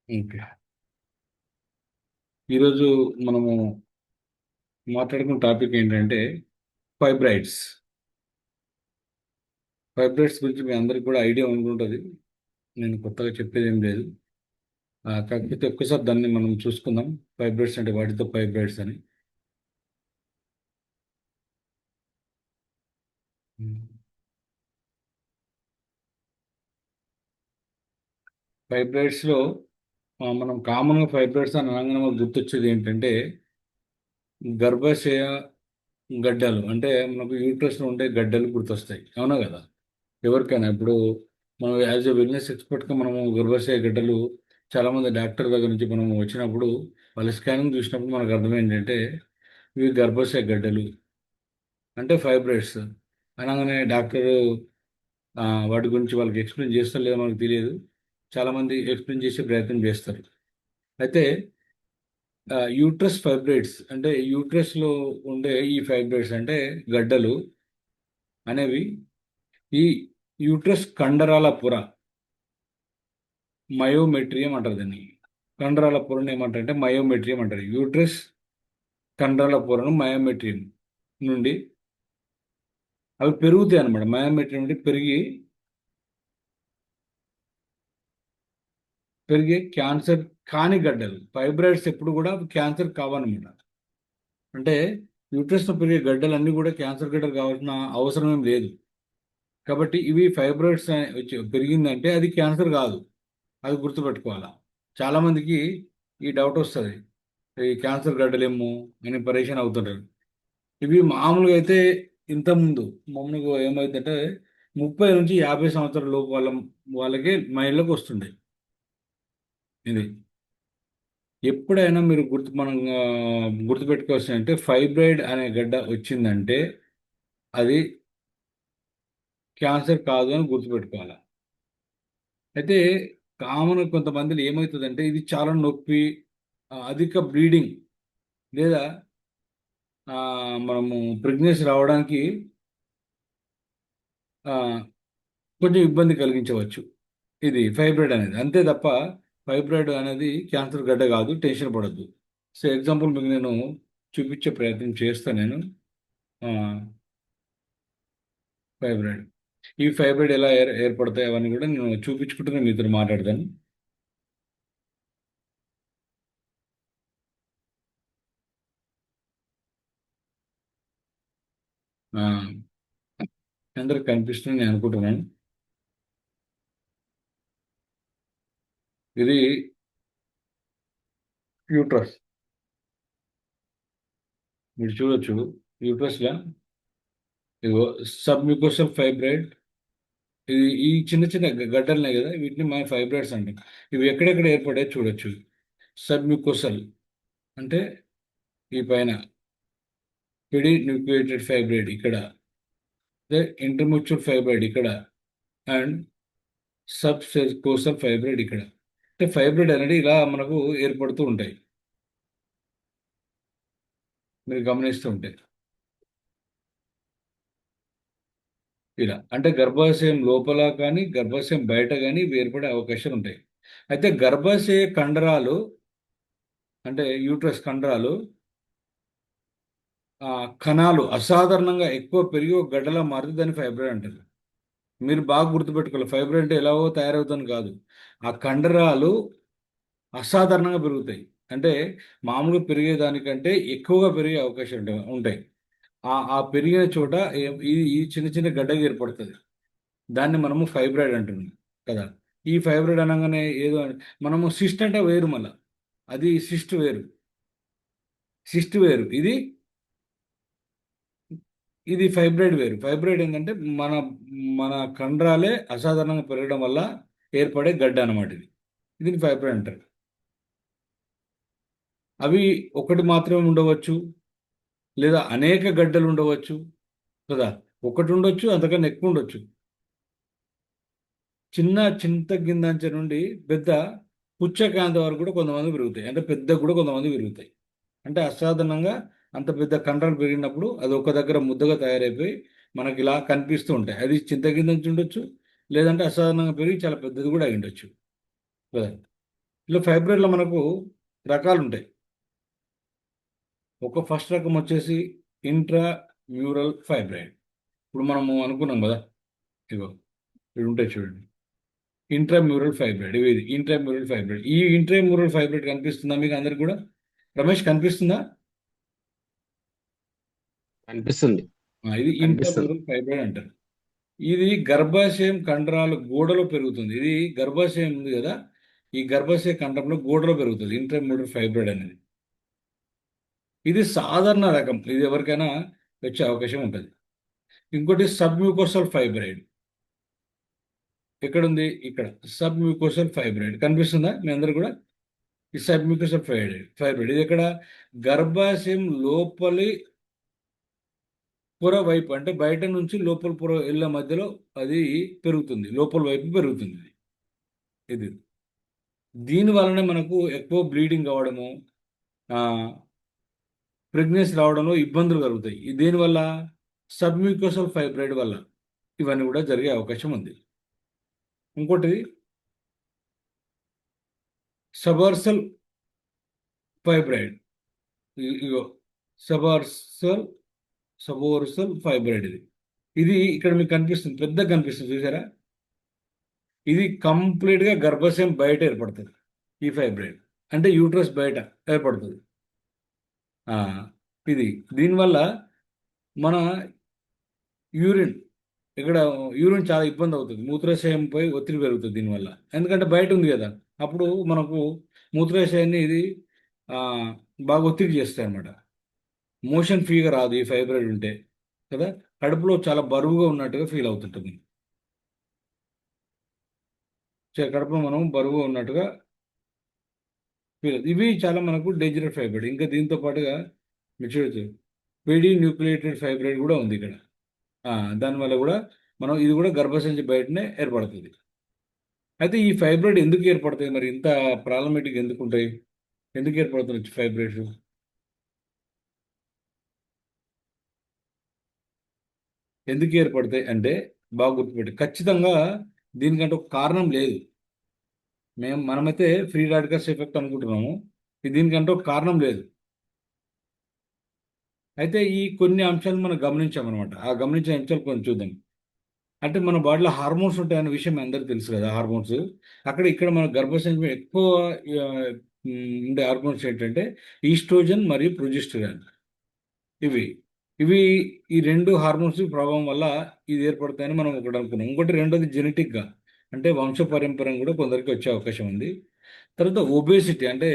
Okay. ఈరోజు మనము మాట్లాడుకున్న టాపిక్ ఏంటంటే ఫైబ్రాయిడ్స్. ఫైబ్రాయిడ్స్ గురించి మీ అందరికి కూడా ఐడియా ఉంటుంటుంది. నేను కొత్తగా చెప్పేది ఏం లేదు. కాకపోతే ఒక్కసారి దాన్ని మనం చూసుకుందాం. ఫైబ్రాయిడ్స్ అంటే వాటితో ఫైబ్రాయిడ్స్ అని. ఫైబ్రాయిడ్స్లో మనం కామన్గా ఫైబ్రాయిడ్స్ అని అనగానే మనకు గుర్తొచ్చేది ఏంటంటే గర్భాశయ గడ్డలు, అంటే మనకు యూట్రస్లో ఉండే గడ్డలు గుర్తొస్తాయి. అవునా కదా? ఎవరికైనా ఇప్పుడు మనం యాజ్ ఎ వెల్నెస్ ఎక్స్పర్ట్గా మనము గర్భాశయ గడ్డలు చాలామంది డాక్టర్ దగ్గర నుంచి మనం వచ్చినప్పుడు వాళ్ళ స్కానింగ్ చూసినప్పుడు మనకు అర్థమైంది ఇవి గర్భాశయ గడ్డలు అంటే ఫైబ్రాయిడ్స్ అనగానే డాక్టర్ వాటి గురించి వాళ్ళకి ఎక్స్ప్లెయిన్ చేస్తారు లేదో మనకు తెలియదు. చాలామంది ఎక్స్ప్లెయిన్ చేసే ప్రయత్నం చేస్తారు. అయితే యూట్రస్ ఫైబ్రాయిడ్స్ అంటే యూట్రస్లో ఉండే ఈ ఫైబ్రాయిడ్స్ అంటే గడ్డలు అనేవి ఈ యూట్రస్ కండరాల పొర, మయోమెట్రియం అంటారు దీన్ని. కండరాల పొరను ఏమంటారంటే మయోమెట్రియం అంటారు. యూట్రస్ కండరాల పొరను మయోమెట్రియం నుండి అవి పెరుగుతాయి అనమాట. మయోమెట్రియం నుండి పెరిగి పెరిగే క్యాన్సర్ కాని గడ్డలు. ఫైబ్రాయిడ్స్ ఎప్పుడు కూడా క్యాన్సర్ కావన్నమాట. అంటే యూట్రస్లో పెరిగే గడ్డలన్నీ కూడా క్యాన్సర్ గడ్డలు కావాల్సిన అవసరం ఏం లేదు. కాబట్టి ఇవి ఫైబ్రాయిడ్స్ వచ్చి పెరిగిందంటే అది క్యాన్సర్ కాదు. అది గుర్తుపెట్టుకోవాలా. చాలామందికి ఈ డౌట్ వస్తుంది, ఈ క్యాన్సర్ గడ్డలేమో అని పరేషాన్ అవుతుంటారు. ఇవి మామూలుగా అయితే ఇంతకుముందు మామూలుగా ఏమైందంటే 30 నుంచి 50 సంవత్సరాల లోపు వాళ్ళకి మైండ్లోకి వస్తుండే ఇది. ఎప్పుడైనా మీరు గుర్తుపెట్టుకోవాల్సిన అంటే ఫైబ్రాయిడ్ అనే గడ్డ వచ్చిందంటే అది క్యాన్సర్ కాదు అని గుర్తుపెట్టుకోవాలి. అయితే కామన్ కొంతమందిలో ఏమవుతుందంటే ఇది చాలా నొప్పి, అధిక బ్లీడింగ్, లేదా మనము ప్రెగ్నెన్సీ రావడానికి ఆ, కొంచెం ఇబ్బంది కలిగించవచ్చు ఇది ఫైబ్రాయిడ్ అనేది. అంతే తప్ప ఫైబ్రాయిడ్ అనేది క్యాన్సర్ గడ్డ కాదు, టెన్షన్ పడద్దు. సో ఎగ్జాంపుల్ మీకు నేను చూపించే ప్రయత్నం చేస్తాను నేను. ఆ, ఫైబ్రాయిడ్, ఈ ఫైబ్రాయిడ్ ఎలా ఏర్పడతాయి అవన్నీ కూడా నేను చూపించుకుంటూనే మీతో మాట్లాడతాను. ఆ, అందరికి కనిపిస్తుంది నేను అనుకుంటున్నాను. ఇది యూట్రస్, మీరు చూడొచ్చు. యూట్రస్లో ఇగో సబ్మ్యూకోసల్ ఫైబ్రాయిడ్. ఇది ఈ చిన్న చిన్న గడ్డలున్నాయి కదా, వీటిని మన ఫైబ్రాయిడ్స్ అంటాం. ఇవి ఎక్కడెక్కడ ఏర్పడాయో చూడొచ్చు. సబ్మ్యూకోసల్ అంటే ఈ పైన, పెడి న్యూక్లియేటెడ్ ఫైబ్రాయిడ్ ఇక్కడ, ఇంటర్మ్యూచువల్ ఫైబ్రాయిడ్ ఇక్కడ, అండ్ సబ్ కోసల్ ఫైబ్రాయిడ్ ఇక్కడ. అంటే ఫైబ్రాయిడ్ అనేది ఇలా మనకు ఏర్పడుతూ ఉంటాయి మీరు గమనిస్తూ ఉంటే. ఇలా అంటే గర్భాశయం లోపల కానీ గర్భాశయం బయట కానీ ఇవి ఏర్పడే అవకాశాలు ఉంటాయి. అయితే గర్భాశయ కండరాలు అంటే యూట్రస్ కండరాలు కణాలు అసాధారణంగా ఎక్కువ పెరిగి ఒక గడ్డలా మారితే దాన్ని ఫైబ్రాయిడ్ అంటారు. మీరు బాగా గుర్తుపెట్టుకోవాలి, ఫైబ్రాయిడ్ అంటే ఎలాగో తయారవుతుంది కాదు, ఆ కండరాలు అసాధారణంగా పెరుగుతాయి. అంటే మామూలుగా పెరిగేదానికంటే ఎక్కువగా పెరిగే అవకాశాలు ఉంటాయి. ఆ పెరిగిన చోట ఈ చిన్న చిన్న గడ్డగా ఏర్పడుతుంది. దాన్ని మనము ఫైబ్రాయిడ్ అంటున్నాం కదా. ఈ ఫైబ్రాయిడ్ అనగానే ఏదో మనము సిస్ట్ అంటే వేరు, మళ్ళా అది సిస్ట్ వేరు. సిస్ట్ వేరు, ఇది ఇది ఫైబ్రాయిడ్ వేరు. ఫైబ్రాయిడ్ ఏంటంటే మన మన కండరాలే అసాధారణంగా పెరగడం వల్ల ఏర్పడే గడ్డ అన్నమాట ఇది. దీన్ని ఫైబ్రాయిడ్ అంటారు. అవి ఒకటి మాత్రమే ఉండవచ్చు, లేదా అనేక గడ్డలు ఉండవచ్చు కదా. ఒకటి ఉండొచ్చు, అంతకన్నా ఎక్కువ ఉండొచ్చు. చిన్న చింత గిందంచ నుండి పెద్ద పుచ్చకాంత వరకు కూడా కొంతమంది పెరుగుతాయి. అంటే పెద్ద కూడా కొంతమంది పెరుగుతాయి. అంటే అసాధారణంగా అంత పెద్ద కండరాలు పెరిగినప్పుడు అది ఒక దగ్గర ముద్దగా తయారైపోయి మనకి ఇలా కనిపిస్తూ ఉంటాయి. అది చింతకింద నుంచి ఉండొచ్చు, లేదంటే అసాధారణంగా పెరిగి చాలా పెద్దది కూడా అయి ఉండొచ్చు కదా. ఇలా ఫైబ్రాయిడ్లో మనకు రకాలు ఉంటాయి. ఒక ఫస్ట్ రకం వచ్చేసి ఇంట్రా మ్యూరల్ ఫైబ్రాయిడ్. ఇప్పుడు మనము అనుకున్నాం కదా, ఇగో ఇక్కడ ఉంటాయి చూడండి, ఇంట్రామ్యూరల్ ఫైబ్రాయిడ్. ఇది ఇంట్రామ్యూరల్ ఫైబ్రాయిడ్. ఈ ఇంట్రామ్యూరల్ ఫైబ్రాయిడ్ కనిపిస్తుందా మీకు అందరికి కూడా? రమేష్, కనిపిస్తుందా? కనిపిస్తుంది. ఇది కనిపిస్తుంది. ఇంట్రామ్యూరల్ ఫైబ్రాయిడ్ అంటారు. ఇది గర్భాశయం కండరాల గోడలో పెరుగుతుంది. ఇది గర్భాశయం ఉంది కదా, ఈ గర్భాశయ కండరంలో గోడలో పెరుగుతుంది ఇంట్రామ్యూరల్ ఫైబ్రాయిడ్ అనేది. ఇది సాధారణ రకం, ఇది ఎవరికైనా వచ్చే అవకాశం ఉంటుంది. ఇంకోటి సబ్మ్యూకోసల్ ఫైబ్రాయిడ్. ఎక్కడుంది? ఇక్కడ సబ్మ్యూకోసల్ ఫైబ్రాయిడ్ కనిపిస్తుందా మీ అందరు కూడా? ఈ సబ్మ్యూకోసల్ ఫైబ్రాయిడ్ ఇది ఎక్కడ? గర్భాశయం లోపలి పొర వైపు, అంటే బయట నుంచి లోపల పొర ఇళ్ళ మధ్యలో అది పెరుగుతుంది, లోపల వైపు పెరుగుతుంది ఇది. దీని వలన మనకు ఎక్కువ బ్లీడింగ్ కావడము, ప్రెగ్నెన్సీ రావడంలో ఇబ్బందులు కలుగుతాయి. దేనివల్ల? సబ్మ్యూకోసల్ ఫైబ్రాయిడ్ వల్ల ఇవన్నీ కూడా జరిగే అవకాశం ఉంది. ఇంకోటి సబర్సల్ ఫైబ్రాయిడ్. ఇగో సబార్సల్ సబోర్సల్ ఫైబ్రాయిడ్. ఇది ఇది ఇక్కడ మీకు కనిపిస్తుంది, పెద్దగా కనిపిస్తుంది చూసారా? ఇది కంప్లీట్గా గర్భాశయం బయట ఏర్పడుతుంది ఈ ఫైబ్రాయిడ్, అంటే యూట్రస్ బయట ఏర్పడుతుంది. ఆ, ఇది దీనివల్ల మన యూరిన్, ఇక్కడ యూరిన్ చాలా ఇబ్బంది అవుతుంది, మూత్రాశయంపై ఒత్తిడి పెరుగుతుంది దీనివల్ల. ఎందుకంటే బయట ఉంది కదా, అప్పుడు మనకు మూత్రాశయాన్ని ఇది ఆ, బాగా ఒత్తిడి చేస్తాయి అన్నమాట. మోషన్ ఫ్రీగా రాదు ఈ ఫైబ్రాయిడ్ ఉంటే కదా. కడుపులో చాలా బరువుగా ఉన్నట్టుగా ఫీల్ అవుతుంటుంది. కడుపులో మనం బరువుగా ఉన్నట్టుగా ఫీల్. ఇవి చాలా మనకు డేంజరస్ ఫైబ్రాయిడ్. ఇంకా దీంతో పాటుగా మీరు చూడొచ్చు పెడి న్యూక్లియేటెడ్ ఫైబ్రాయిడ్ కూడా ఉంది ఇక్కడ. దానివల్ల కూడా మనం ఇది కూడా గర్భసంచి బయటనే ఏర్పడుతుంది. అయితే ఈ ఫైబ్రాయిడ్ ఎందుకు ఏర్పడతాయి మరి? ఇంత ప్రాబ్లమేటిక్ ఎందుకు ఉంటాయి? ఎందుకు ఏర్పడుతున్నాయి ఫైబ్రాయిడ్స్? ఎందుకు ఏర్పడతాయి అంటే బాగా గుర్తుపెట్టి, ఖచ్చితంగా దీనికంటే ఒక కారణం లేదు. మనమైతే ఫ్రీ రాడికల్స్ ఎఫెక్ట్ అనుకుంటున్నాము, దీనికంటే ఒక కారణం లేదు. అయితే ఈ కొన్ని అంశాలు మనం గమనించామన్నమాట. ఆ గమనించిన అంశాలు కొంచెం చూద్దాం. అంటే మన బాడీలో హార్మోన్స్ ఉంటాయనే విషయం మీ అందరికీ తెలుసు కదా, హార్మోన్స్. ఇక్కడ మన గర్భసంచిలో ఎక్కువ ఆ, ఉండే హార్మోన్స్ ఏంటంటే ఈస్ట్రోజన్ మరియు ప్రొజెస్టరాన్. ఇవి ఇవి ఈ రెండు హార్మోన్స్ ప్రభావం వల్ల ఇది ఏర్పడతాయని మనం ఒకటి అనుకున్నాం. ఇంకోటి రెండోది జెనెటిక్గా, అంటే వంశపారంపర్యం కూడా కొందరికి వచ్చే అవకాశం ఉంది. తర్వాత ఒబేసిటీ, అంటే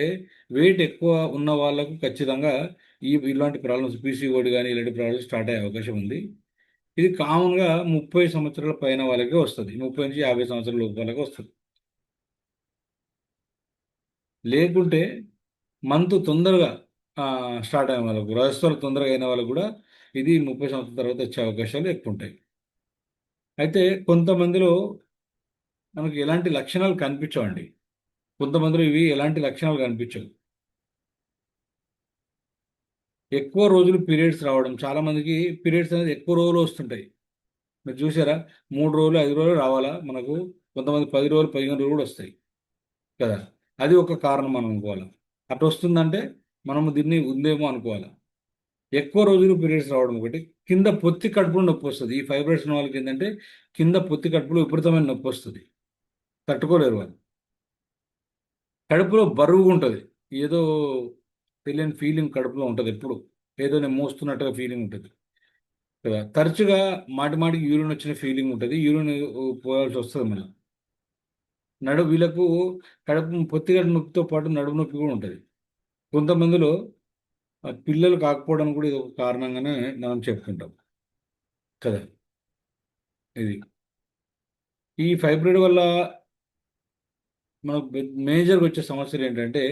వెయిట్ ఎక్కువ ఉన్న వాళ్ళకు ఖచ్చితంగా ఇలాంటి ప్రాబ్లమ్స్, పీసీఓడి కానీ ఇలాంటి ప్రాబ్లమ్స్ స్టార్ట్ అయ్యే అవకాశం ఉంది. ఇది కామన్గా 30 సంవత్సరాల పైన వాళ్ళకే వస్తుంది, 30 నుంచి 50 సంవత్సరాల లోపు వాళ్ళకి వస్తుంది. లేకుంటే మంత్ తొందరగా స్టార్ట్ అయిన వాళ్ళకు, రజస్వాలు తొందరగా అయిన వాళ్ళకు కూడా ఇది 30 సంవత్సరాల తర్వాత వచ్చే అవకాశాలు ఎక్కువ ఉంటాయి. అయితే కొంతమందిలో మనకు ఎలాంటి లక్షణాలు కనిపించవండి. కొంతమందిలో ఇవి ఎలాంటి లక్షణాలు కనిపించవు. ఎక్కువ రోజులు పీరియడ్స్ రావడం, చాలామందికి పీరియడ్స్ అనేది ఎక్కువ రోజులు వస్తుంటాయి. మీరు చూసారా? 3 రోజులు 5 రోజులు రావాలా మనకు, కొంతమంది 10 రోజులు 15 రోజులు కూడా వస్తాయి కదా. అది ఒక కారణం మనం అనుకోవాలి. అట్లా వస్తుందంటే మనము దీన్ని ఉందేమో అనుకోవాలి. ఎక్కువ రోజులు పీరియడ్స్ రావడం ఒకటి. కింద పొత్తి కడుపులో నొప్పి వస్తుంది. ఈ ఫైబ్రాయిడ్స్ ఉన్న వాళ్ళకి ఏంటంటే కింద పొత్తి కడుపులో విపరీతమైన నొప్పి వస్తుంది, తట్టుకోలేరు వాళ్ళు. కడుపులో బరువుగా ఉంటుంది, ఏదో తెలియని ఫీలింగ్ కడుపులో ఉంటుంది ఎప్పుడు, ఏదో నేను మోస్తున్నట్టుగా ఫీలింగ్ ఉంటుంది కదా. తరచుగా మాటి మాటికి యూరిన్ వచ్చిన ఫీలింగ్ ఉంటుంది, యూరిన్ పోయాల్సి వస్తుంది మళ్ళీ. వీళ్ళకు పొత్తిగడ్డ నొప్పితో పాటు నడుము నొప్పి కూడా ఉంటుంది. కొంతమందిలో పిల్లలు కాకపోవడానికి కూడా ఇది ఒక కారణంగానే మనం చెప్పుకుంటాం కదా. ఇది ఈ ఫైబ్రాయిడ్ వల్ల మనకు మేజర్గా వచ్చే సమస్యలు ఏంటంటే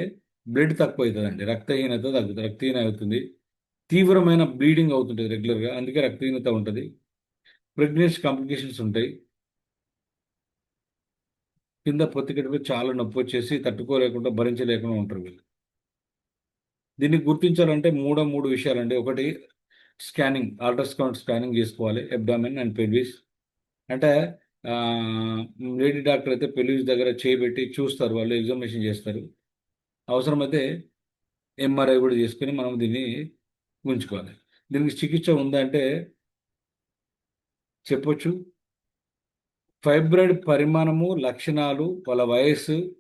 బ్లడ్ తక్కువ అవుతుందండి, రక్తహీనత తగ్గుతుంది, రక్తహీనత అవుతుంది, తీవ్రమైన బ్లీడింగ్ అవుతుంటుంది రెగ్యులర్గా, అందుకే రక్తహీనత ఉంటుంది. ప్రెగ్నెన్సీ కాంప్లికేషన్స్ ఉంటాయి. కింద పొత్తికడిపై చాలా నొప్పి వచ్చేసి తట్టుకోలేకుండా భరించలేకుండా ఉంటారు వీళ్ళు. దీన్ని గుర్తించాలంటే మూడు విషయాలండి. ఒకటి స్కానింగ్, అల్ట్రాసౌండ్ స్కానింగ్ చేసుకోవాలి, అబ్డామిన్ అండ్ పెల్విస్. అంటే లేడీ డాక్టర్ అయితే పెళ్లి దగ్గర చేయబెట్టి చూస్తారు, వాళ్ళు ఎగ్జామినేషన్ చేస్తారు. అవసరమైతే ఎంఆర్ఐ కూడా చేసుకుని మనం దీన్ని ఉంచుకోవాలి. దీనికి చికిత్స ఉందా అంటే చెప్పొచ్చు. ఫైబ్రాయిడ్ పరిమాణము, లక్షణాలు, వాళ్ళ వయస్సు,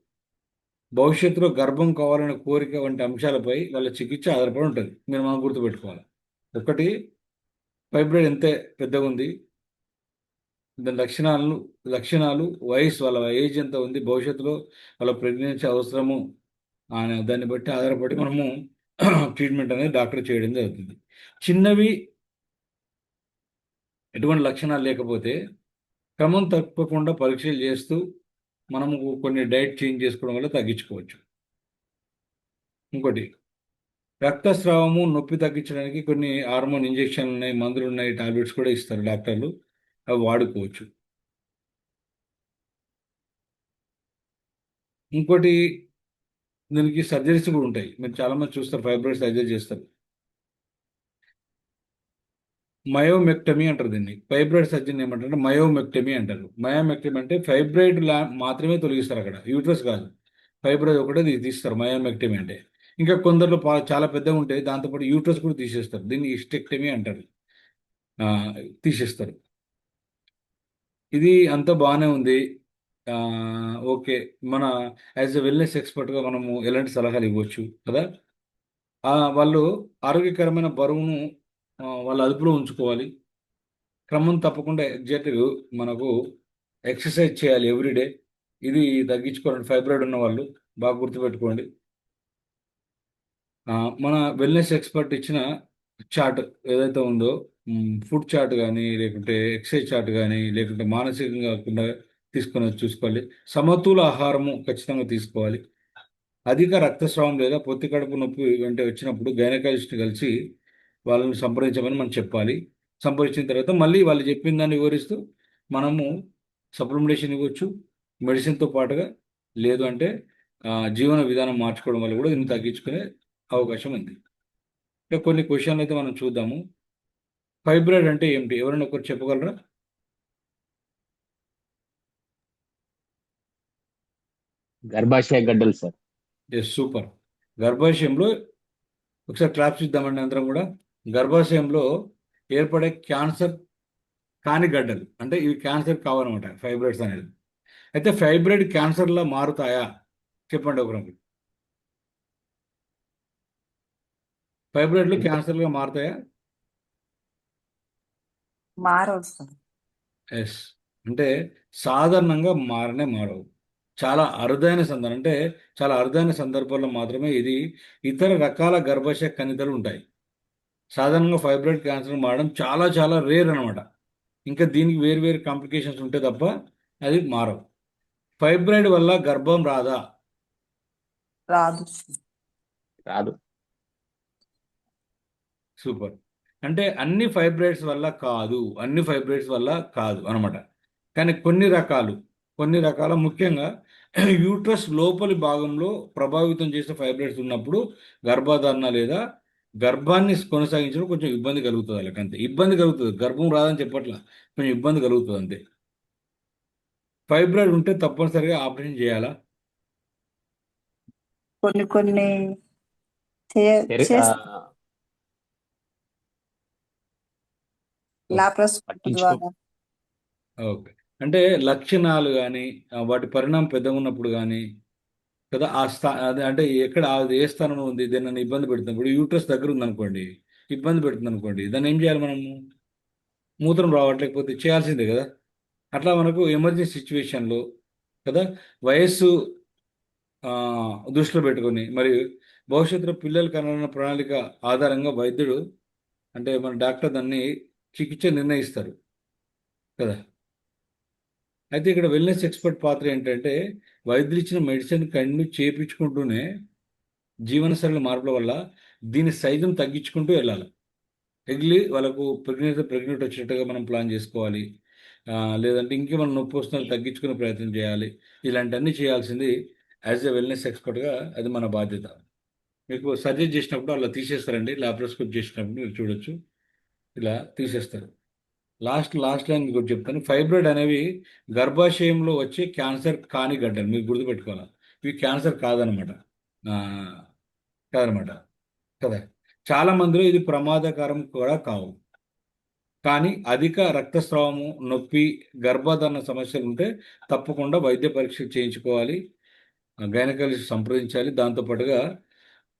భవిష్యత్తులో గర్భం కావాలనే కోరిక వంటి అంశాలపై వాళ్ళ చికిత్స ఆధారపడి ఉంటుంది. మీరు మనం గుర్తుపెట్టుకోవాలి. ఒకటి, ఫైబ్రాయిడ్ ఎంత పెద్దగా ఉంది, దాని లక్షణాలు, వయసు, వాళ్ళ ఏజ్ ఎంత ఉంది, భవిష్యత్తులో వాళ్ళ ప్రెగ్నెన్సీ అవసరము అనే దాన్ని బట్టి ఆధారపడి మనము ట్రీట్మెంట్ అనేది డాక్టర్ చేయడం జరుగుతుంది. చిన్నవి, ఎటువంటి లక్షణాలు లేకపోతే క్రమం తప్పకుండా పరీక్షలు చేస్తూ మనము కొన్ని డైట్ చేంజ్ చేసుకోవడం వల్ల తగ్గించుకోవచ్చు. ఇంకోటి, రక్తస్రావము, నొప్పి తగ్గించడానికి కొన్ని హార్మోన్ ఇంజెక్షన్లు ఉన్నాయి, మందులు ఉన్నాయి, టాబ్లెట్స్ కూడా ఇస్తారు డాక్టర్లు, అవి వాడుకోవచ్చు. ఇంకోటి, దీనికి సర్జరీస్ కూడా ఉంటాయి. మీరు చాలామంది చూస్తారు ఫైబ్రాయిడ్ సర్జరీ చేస్తారు. మయోమెక్టమీ అంటారు దీన్ని. ఫైబ్రాయిడ్ సర్జరీ ఏమంటారు, మయోమెక్టమీ అంటారు. మయోమెక్టమీ అంటే ఫైబ్రాయిడ్ మాత్రమే తొలగిస్తారు, అక్కడ యూట్రస్ కాదు, ఫైబ్రాయిడ్ ఒకటే తీస్తారు మయోమెక్టమీ అంటే. ఇంకా కొందరిలో చాలా పెద్దగా ఉంటాయి, దాంతోపాటు యూట్రస్ కూడా తీసేస్తారు, దీన్ని ఇస్టెక్టమీ అంటారు. ఆ, తీసేస్తారు. ఇది అంతా బాగానే ఉంది. ఆ, ఓకే. మన యాజ్ ఎ వెల్నెస్ ఎక్స్పర్ట్గా మనము ఎలాంటి సలహాలు ఇవ్వచ్చు కదా. వాళ్ళు ఆరోగ్యకరమైన బరువును వాళ్ళ అదుపులో ఉంచుకోవాలి. క్రమం తప్పకుండా ఎగ్జాక్ట్గా మనకు ఎక్సర్సైజ్ చేయాలి ఎవ్రీడే. ఇది తగ్గించుకోవాలండి ఫైబ్రాయిడ్ ఉన్న వాళ్ళు, బాగా గుర్తుపెట్టుకోండి. మన వెల్నెస్ ఎక్స్పర్ట్ ఇచ్చిన చార్ట్ ఏదైతే ఉందో, ఫుడ్ చార్ట్ కానీ, లేకుంటే ఎక్సర్సైజ్ చార్ట్ కానీ, లేకుంటే మానసికంగా కాకుండా తీసుకొని చూసుకోవాలి. సమతుల ఆహారము ఖచ్చితంగా తీసుకోవాలి. అధిక రక్తస్రావం లేదా పొత్తి కడుపు నొప్పి వెంట వచ్చినప్పుడు గైనకాలజిస్ట్ని కలిసి వాళ్ళని సంప్రదించమని మనం చెప్పాలి. సంప్రదించిన తర్వాత మళ్ళీ వాళ్ళు చెప్పిన దాన్ని వివరిస్తూ మనము సప్లిమెంటేషన్ ఇవ్వచ్చు మెడిసిన్తో పాటుగా. లేదు అంటే జీవన విధానం మార్చుకోవడం వల్ల కూడా దీన్ని తగ్గించుకునే అవకాశం ఉంది. ఇంకా కొన్ని క్వశ్చన్లు అయితే మనం చూద్దాము. ఫైబ్రాయిడ్ అంటే ఏమిటి, ఎవరైనా ఒకరు చెప్పగలరా? గర్భాశయ గడ్డలు సార్. Yes, super. గర్భాశయంలో ఒకసారి క్లాప్స్ ఇద్దామండి అందరం కూడా. గర్భాశయంలో ఏర్పడే క్యాన్సర్ కాని గడ్డలు అంటే ఇవి క్యాన్సర్ కావాలన్నమాట ఫైబ్రాయిడ్స్ అనేది. అయితే ఫైబ్రాయిడ్ క్యాన్సర్లా మారుతాయా చెప్పండి ఒకరికి. ఫైబ్రాయిడ్లు అంటే క్యాన్సర్గా మారుతాయా? మారొస్తుంది. ఎస్. అంటే సాధారణంగా మారవు. చాలా అరుదైన సందర్భం అంటే చాలా అరుదైన సందర్భాల్లో మాత్రమే ఇది. ఇతర రకాల గర్భాశయ కణితులు ఉంటాయి. సాధారణంగా ఫైబ్రాయిడ్ క్యాన్సర్ మారడం చాలా చాలా రేర్ అనమాట. ఇంకా దీనికి వేరు వేరు కాంప్లికేషన్స్ ఉంటే తప్ప అది మారవు. ఫైబ్రాయిడ్ వల్ల గర్భం రాదా? రాదు. రాదు. సూపర్. అంటే అన్ని ఫైబ్రాయిడ్స్ వల్ల కాదు, అన్ని ఫైబ్రాయిడ్స్ వల్ల కాదు అనమాట. కానీ కొన్ని రకాల ముఖ్యంగా యూట్రస్ లోపలి భాగంలో ప్రభావితం చేసే ఫైబ్రాయిడ్స్ ఉన్నప్పుడు గర్భధారణ లేదా గర్భాన్ని కొనసాగించడం కొంచెం ఇబ్బంది కలుగుతుంది వాళ్ళకి, అంతే. ఇబ్బంది కలుగుతుంది, గర్భం రాదని చెప్పట్లా, కొంచెం ఇబ్బంది కలుగుతుంది అంతే. ఫైబ్రాయిడ్ ఉంటే తప్పనిసరిగా ఆపరేషన్ చేయాలా? కొన్ని కొన్ని తెర- ఆ, లాప్రోస్కోపీ పట్టించుకో ద్వారా ఓకే. అంటే లక్షణాలు కానీ వాటి పరిణామం పెద్దగా ఉన్నప్పుడు కానీ కదా, అదే అంటే ఎక్కడ అది ఏ స్థానంలో ఉంది, దాన్ని ఇబ్బంది పెడుతుంది. ఇప్పుడు యూట్రస్ దగ్గర ఉందనుకోండి, ఇబ్బంది పెడుతుంది అనుకోండి, దాన్ని ఏం చేయాలి మనము? మూత్రం రావట్లేకపోతే చేయాల్సిందే కదా. అట్లా మనకు ఎమర్జెన్సీ సిచ్యువేషన్లో కదా, వయస్సు ఆ, దృష్టిలో పెట్టుకొని మరియు భవిష్యత్తులో పిల్లలు కనాలన్న ప్రణాళిక ఆధారంగా వైద్యుడు అంటే మన డాక్టర్ దాన్ని చికిత్స నిర్ణయిస్తారు కదా. అయితే ఇక్కడ వెల్నెస్ ఎక్స్పర్ట్ పాత్ర ఏంటంటే వైద్యులు ఇచ్చిన మెడిసిన్ కంటిన్యూ చేయించుకుంటూనే జీవనశైలి మార్పుల వల్ల దీని సైజును తగ్గించుకుంటూ వెళ్ళాలి. వాళ్ళకు ప్రెగ్నెంట్ వచ్చినట్టుగా మనం ప్లాన్ చేసుకోవాలి. లేదంటే ఇంకేమైనా నొప్పి వస్తున్నా తగ్గించుకునే ప్రయత్నం చేయాలి. ఇలాంటివన్నీ చేయాల్సింది యాజ్ ఎ వెల్నెస్ ఎక్స్పర్ట్గా అది మన బాధ్యత. మీకు సర్జరీ చేసినప్పుడు అలా తీసేస్తారండి, లాప్రోస్కోప్ చేసినప్పుడు మీరు చూడొచ్చు, ఇలా తీసేస్తారు. లాస్ట్ లైన్ మీకు ఒకటి చెప్తాను. ఫైబ్రాయిడ్ అనేవి గర్భాశయంలో వచ్చే క్యాన్సర్ కాని గడ్డలు, మీరు గుర్తుపెట్టుకోవాలి. ఇవి క్యాన్సర్ కాదనమాట. ఆ, కాదనమాట కదా. చాలా మందిలో ఇది ప్రమాదకరం కూడా కావు. కానీ అధిక రక్తస్రావము, నొప్పి, గర్భధారణ సమస్యలు ఉంటే తప్పకుండా వైద్య పరీక్ష చేయించుకోవాలి. గైనకాలజిస్ట్ సంప్రదించాలి. దాంతోపాటుగా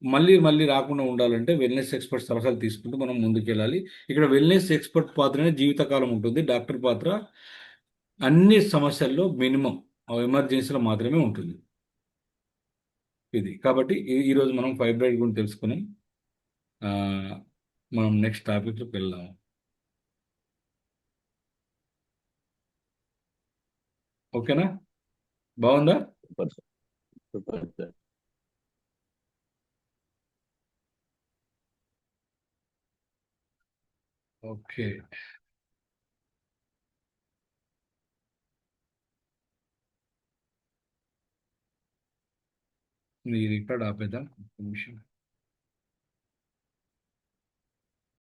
మళ్ళీ మళ్ళీ రాకుండా ఉండాలంటే వెల్నెస్ ఎక్స్పర్ట్ సలహాలు తీసుకుంటూ మనం ముందుకెళ్ళాలి. ఇక్కడ వెల్నెస్ ఎక్స్పర్ట్ పాత్రనే జీవితకాలం ఉంటుంది. డాక్టర్ పాత్ర అన్ని సమస్యల్లో మినిమం ఎమర్జెన్సీలో మాత్రమే ఉంటుంది. ఇది కాబట్టి ఈరోజు మనం ఫైబ్రాయిడ్ గురించి తెలుసుకున్నాం. ఆ, మనం నెక్స్ట్ టాపిక్లోకి వెళ్దాం. ఓకేనా? బాగుందా? Super sir. Super sir. Okay. ఈ రికార్డ్ ఆపేద్దాం ఒక నిమిషం.